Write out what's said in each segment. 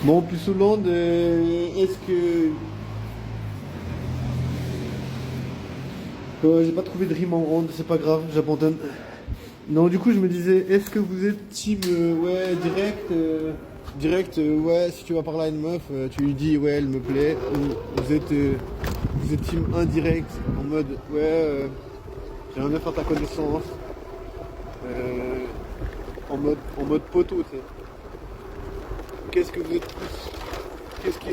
Bon, plus Hollande, est-ce que... j'ai pas trouvé de rime en ronde, c'est pas grave, j'abandonne. Non, du coup, je me disais, est-ce que vous êtes team, ouais, ouais, si tu vas parler à une meuf, tu lui dis, ouais, elle me plaît, ou vous êtes team indirect, en mode, ouais, j'ai un œuf à ta connaissance, euh, en mode poteau, tu sais. Qu'est-ce que vous êtes plus? Qu'est-ce qui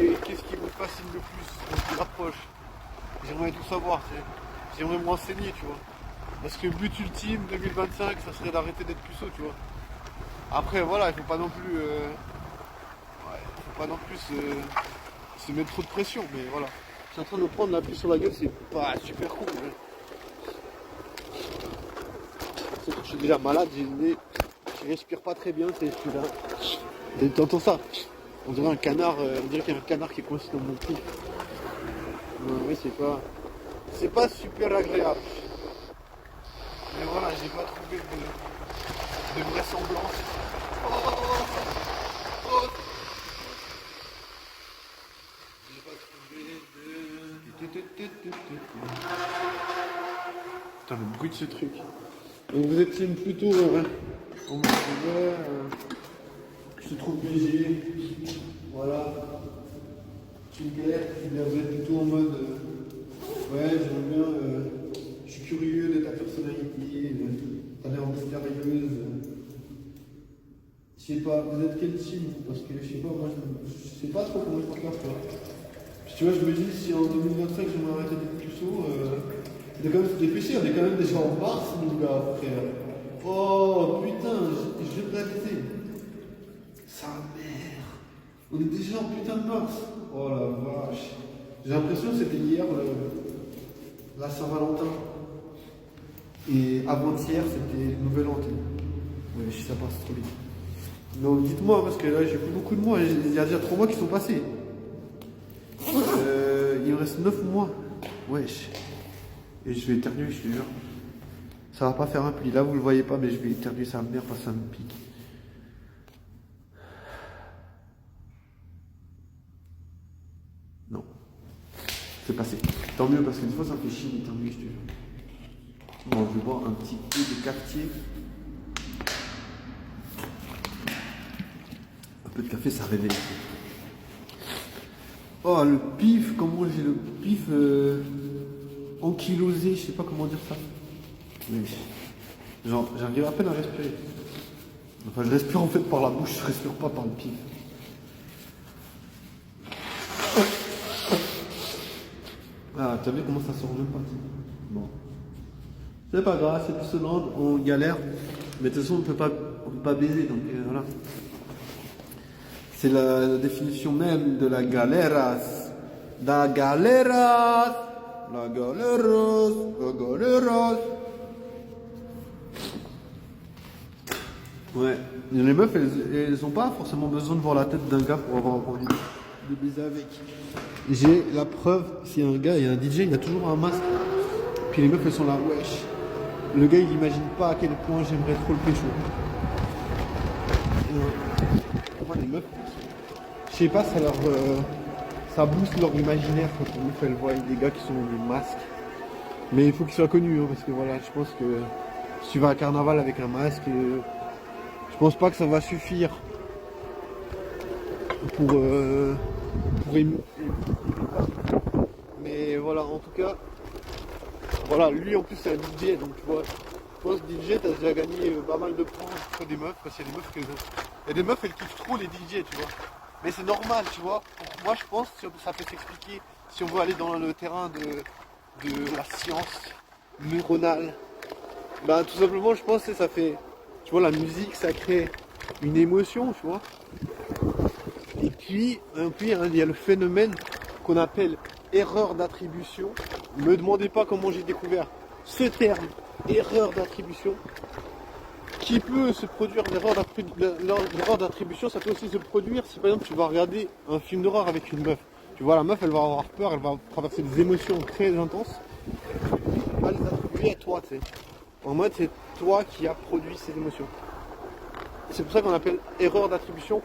vous fascine le plus? On se rapproche. J'aimerais tout savoir, tu sais. J'aimerais me renseigner, tu vois. Parce que le but ultime 2025, ça serait d'arrêter d'être puceau, tu vois. Après, voilà, il faut pas non plus, faut pas non plus se mettre trop de pression, mais voilà. Je suis en train de me prendre la pluie sur la gueule, c'est pas super cool. Hein. C'est que je suis déjà malade, j'ai le nez, je respire pas très bien, je suis là. Et t'entends ça? On dirait un canard, on dirait qu'il y a un canard qui est coincé dans mon cou. Oui, c'est pas super agréable. Mais voilà, j'ai pas trouvé de vraisemblance. Oh, oh, j'ai pas trouvé de... Putain, le bruit de ce truc. Donc vous êtes plutôt en mode je te trouve BG, voilà, tu me plais, vous êtes plutôt en mode ouais, j'aime bien, je suis curieux de ta personnalité, t'as l'air mystérieuse. Je sais pas, vous êtes quel team? Parce que je sais pas, moi je sais pas trop comment je préfère quoi. Puis tu vois, je me dis si en 2025 je vais m'arrêter d'être puceau, il y a quand même se dépêcher, on est quand même déjà en mars, mon gars, frère. Oh putain, je vais réaliser. Sa mère. On est déjà en putain de mars. Oh la vache. J'ai l'impression que c'était hier la Saint-Valentin. Et avant-hier, c'était Nouvel An. Ouais, ça passe trop vite. Donc dites-moi, parce que là j'ai plus beaucoup de mois. Il y a déjà 3 mois qui sont passés. Il me reste 9 mois. Wesh. Et je vais éternuer, je te jure. Ça va pas faire un pli. Là, vous le voyez pas, mais je vais éternuer sa mère parce que ça me pique. Non. C'est passé. Tant mieux, parce que des fois, ça me fait chier d'éternuer, je te jure. Bon, je vais boire un petit peu de cafetier. Un peu de café, ça réveille. Oh, le pif, comment j'ai le pif ankylosé, je sais pas comment dire ça. Mais genre, j'arrive à peine à respirer. Enfin, je respire en fait par la bouche, je respire pas par le pif. Ah, t'as vu comment ça sort même pas? Bon. C'est pas grave, c'est plus Hollande, on galère. Mais de toute façon, on peut pas baiser, donc voilà. C'est la définition même de la galeras. La galeras. La galeras. La galeras. Ouais. Les meufs, elles ont pas forcément besoin de voir la tête d'un gars pour avoir envie de baiser avec. J'ai la preuve, si un gars, il y a un DJ, il a toujours un masque. Puis les meufs, elles sont là, wesh. Le gars, il imagine pas à quel point j'aimerais trop le pécho. Moi, les meufs, je sais pas, ça booste leur imaginaire quand les meufs, elles voient des gars qui sont dans des masques. Mais il faut qu'ils soient connus, hein, parce que voilà, je pense que si tu vas à carnaval avec un masque, je pense pas que ça va suffire pour mais voilà, en tout cas, voilà, lui en plus c'est un DJ, donc tu vois, je pense que DJ, t'as déjà gagné pas mal de points contre des meufs, parce qu'il y a des meufs il y a des meufs, elles kiffent trop les DJ, tu vois. Mais c'est normal, tu vois. Moi, je pense que ça peut s'expliquer si on veut aller dans le terrain de la science neuronale. Ben, tout simplement, je pense que ça fait, tu vois, la musique, ça crée une émotion, tu vois. Et puis il y a le phénomène qu'on appelle erreur d'attribution. Ne me demandez pas comment j'ai découvert ce terme, erreur d'attribution. Qui peut se produire l'erreur d'attribution, ça peut aussi se produire si par exemple tu vas regarder un film d'horreur avec une meuf. Tu vois, la meuf, elle va avoir peur, elle va traverser des émotions très intenses. Elle va les attribuer à toi, tu sais. En mode, c'est toi qui as produit ces émotions. C'est pour ça qu'on appelle erreur d'attribution.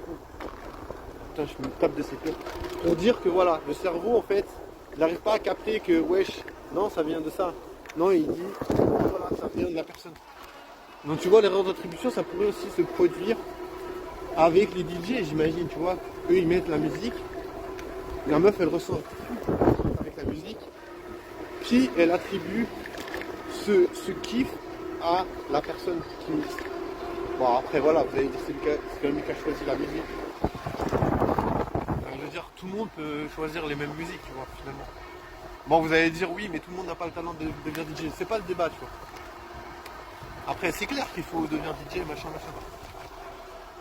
putain, je me tape de ces clubs. Pour dire que voilà, le cerveau en fait, il n'arrive pas à capter que wesh, non, ça vient de ça. Non, il dit, voilà, ça vient de la personne. Donc tu vois, l'erreur d'attribution, ça pourrait aussi se produire avec les DJ, j'imagine, tu vois. Eux, ils mettent la musique, la meuf, elle ressent avec la musique, puis elle attribue ce kiff à la personne qui mixe. Bon, après, voilà, vous allez dire, c'est quand même lui qui a choisi la musique. Je veux dire, tout le monde peut choisir les mêmes musiques, tu vois, finalement. Bon, vous allez dire, oui, mais tout le monde n'a pas le talent de devenir DJ. C'est pas le débat, tu vois. Après, c'est clair qu'il faut devenir DJ, machin.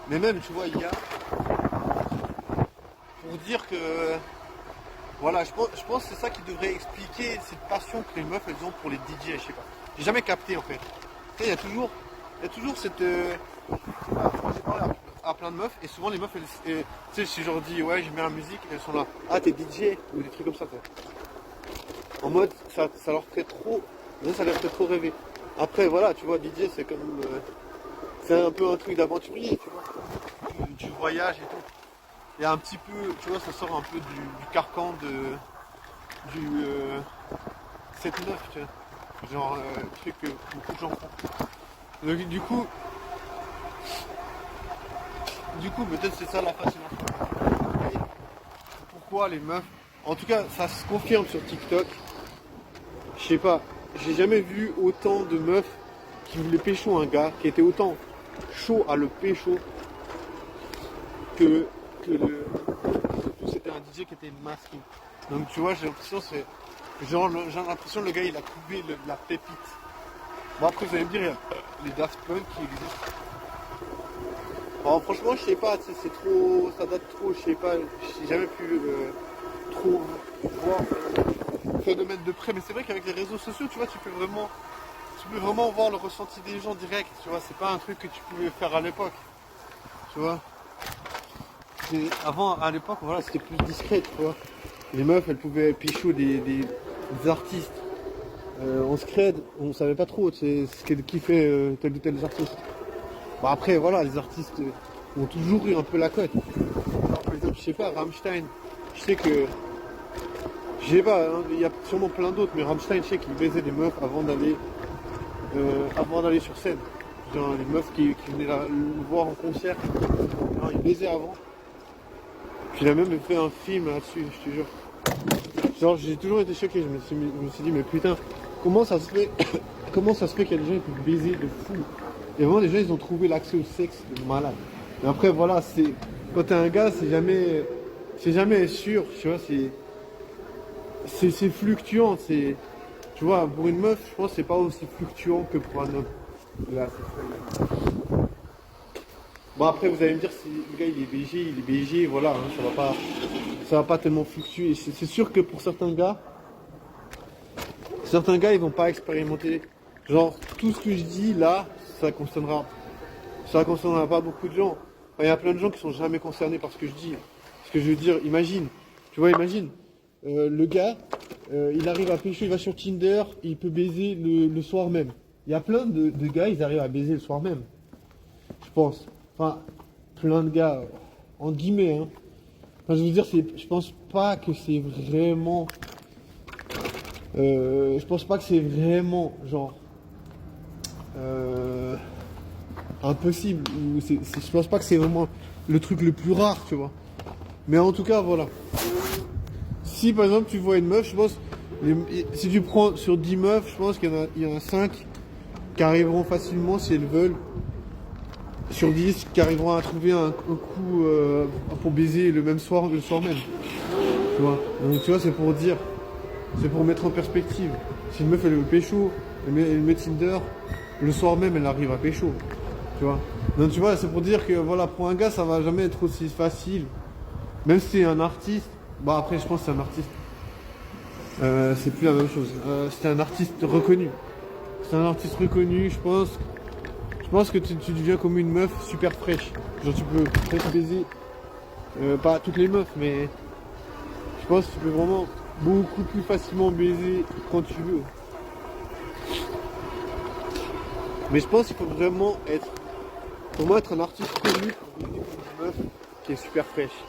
Mais même, tu vois, il y a... Pour dire que... Voilà, je pense que c'est ça qui devrait expliquer cette passion que les meufs, elles ont pour les DJ, je sais pas. J'ai jamais capté, en fait. Tu sais, il y a toujours cette... J'ai parlé à plein de meufs, et souvent les meufs, tu sais, si je leur dis, ouais, j'aime bien la musique, elles sont là, ah, t'es DJ, ou des trucs comme ça, quoi. En mode, ça leur fait trop... Ça leur fait trop rêver. Après, voilà, tu vois, DJ, c'est comme... c'est un peu un truc d'aventurier, tu vois. Du voyage et tout. Il y a un petit peu, tu vois, ça sort un peu du carcan du 7-9, tu vois. Genre, truc que beaucoup de gens font. Donc, du coup, peut-être c'est ça la fascination. Pourquoi les meufs... En tout cas, ça se confirme sur TikTok. Je sais pas, j'ai jamais vu autant de meufs qui voulaient pécho un gars, qui était autant chaud à le pécho que surtout c'était un DJ qui était masqué. Donc tu vois, j'ai l'impression le gars il a trouvé la pépite. Bon après vous allez me dire, il y a les Daft Punk qui existent. Bon, franchement je sais pas, c'est trop, ça date trop, je sais pas, j'ai jamais pu trop voir le phénomène de près, mais c'est vrai qu'avec les réseaux sociaux, tu vois, tu peux vraiment voir le ressenti des gens direct, tu vois, c'est pas un truc que tu pouvais faire à l'époque, tu vois. Avant, à l'époque, voilà, c'était plus discret, tu vois. Les meufs, elles pouvaient pichou des artistes. On se crée, on savait pas trop ce qui fait tel ou tel artiste. Bon, après, voilà, les artistes ont toujours eu un peu la cote. Alors, par exemple, je sais pas, Rammstein, je sais que... Je sais pas, hein, il y a sûrement plein d'autres, mais Rammstein, je sais qu'ils baisaient des meufs avant d'aller sur scène. Genre, les meufs qui venaient le voir en concert, alors, ils baisaient avant. Puis il a même fait un film là-dessus, je te jure. Genre j'ai toujours été choqué, je me suis dit mais putain, comment ça se fait qu'il y a des gens qui peuvent baiser de fou. Et vraiment des gens ils ont trouvé l'accès au sexe de malade. Mais après voilà, quand t'es un gars, c'est jamais sûr, tu vois, c'est fluctuant, tu vois, pour une meuf, je pense que c'est pas aussi fluctuant que pour un homme. Là, c'est ça. Bon après vous allez me dire si le gars il est BG, voilà, hein, ça va pas tellement fluctuer. C'est sûr que pour certains gars ils vont pas expérimenter. Genre tout ce que je dis là, ça concernera pas beaucoup de gens. Enfin, il y a plein de gens qui sont jamais concernés par ce que je dis. Ce que je veux dire, imagine, le gars, il arrive à pécho, il va sur Tinder, il peut baiser le soir même. Il y a plein de gars, ils arrivent à baiser le soir même. Je pense. Enfin, plein de gars, en guillemets, hein. Enfin, je veux dire, je pense pas que c'est vraiment... genre... impossible. Je pense pas que c'est vraiment le truc le plus rare, tu vois. Mais en tout cas, voilà. Si, par exemple, tu vois une meuf, je pense... si tu prends sur 10 meufs, je pense qu'il y en a 5 qui arriveront facilement si elles veulent. Sur 10 qui arriveront à trouver un coup pour baiser le soir même. Tu vois. Donc tu vois, c'est pour mettre en perspective. Si une meuf elle veut pécho, elle met Tinder, le soir même elle arrive à pécho. Tu vois. Donc tu vois, c'est pour dire que voilà, pour un gars ça va jamais être aussi facile. Même si c'est un artiste, bah après je pense que c'est un artiste. C'est plus la même chose. C'est un artiste reconnu. C'est un artiste reconnu, je pense que tu deviens comme une meuf super fraîche. Genre tu peux peut-être baiser, pas toutes les meufs, mais je pense que tu peux vraiment beaucoup plus facilement baiser quand tu veux. Mais je pense qu'il faut vraiment être un artiste connu pour baiser comme une meuf qui est super fraîche.